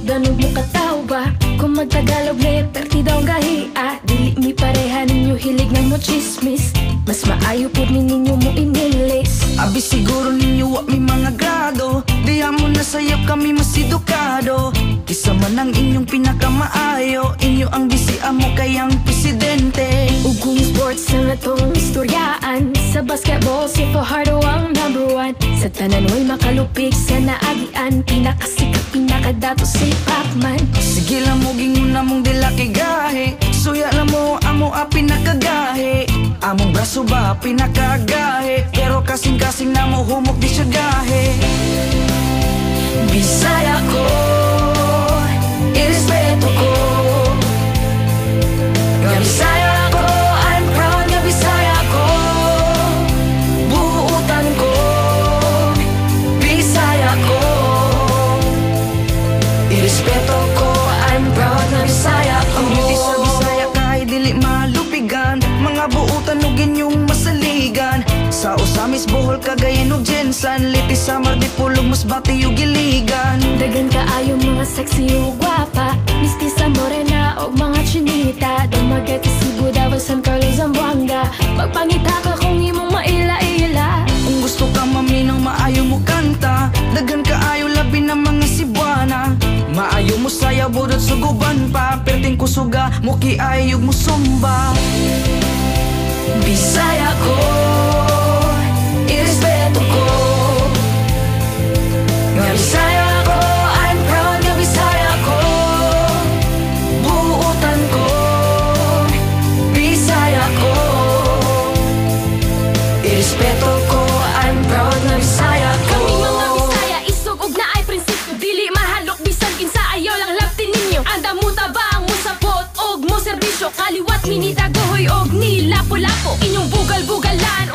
danog mo kataw ba? Kung magtagalog na perti daw ang gahia. Dili mi pareha ninyo hilig ng mo chismis. Mas maayo po ninyo mo inilis. Abi siguro ninyo wa mi mga grado. Diha mo na sayop kami mas edukado. Isa man ang inyong pinakamaayo. Inyo ang bisi amo kayang presidente. Ug kung sports na natong istoryaan, sa basketball si Fajardo ang #1. Sa tanan way makalupig sa naagian. Pinakasikat pinakadato si Pacman. Sige lang mo gingon na mong dila kay gahe. Suya lang mo amo a pinakagahe. Among braso ba pinakagahe. Pero kasing-kasing na mo humok di siya gahe. Bisaya ko, irespeto ko. Nga Bisaya ko, I'm proud nga Bisaya ko. Buutan ko, Bisaya ko. Irespeto ko, I'm proud nga Bisaya ko. Ang beauty sa Bisaya kay dili malupigan. Mga buutan ug inyong masaligan. Sa Usamis, Bohol, Cagayan ug Jensan. Litis, Samar, Dipolog, Masbate ug Iligan. Dagan kaayo mga sexy ug gwapa. Mistisa morena og mga chinita. Dumagat Cebu, Davao, San Carlos, Zamboanga. Magpangita ka kung imong maila-ila. Kung gusto ka maminaw, maayo mo kanta. Dagan kaayo labi ng mga Cebuana. Maayo mo sayaw, budot suguban pa. Perting kusuga, muki ayog mo sumba. Bisaya ko, irespeto ko. Nga Bisaya ko, I'm proud nga Bisaya ko. Buutan ko, Bisaya ko. Irespeto ko, I'm proud nga Bisaya ko. Kami mga Bisaya, isog ug naay prinsipyo. Dili mahalok bisan kinsa ayaw lang labtin ninyo. Anda mo tabang mo sapot og mo serbisyo. Kaliwat minita gohoy og ni lapo-lapo. Inyong bugal-bugalan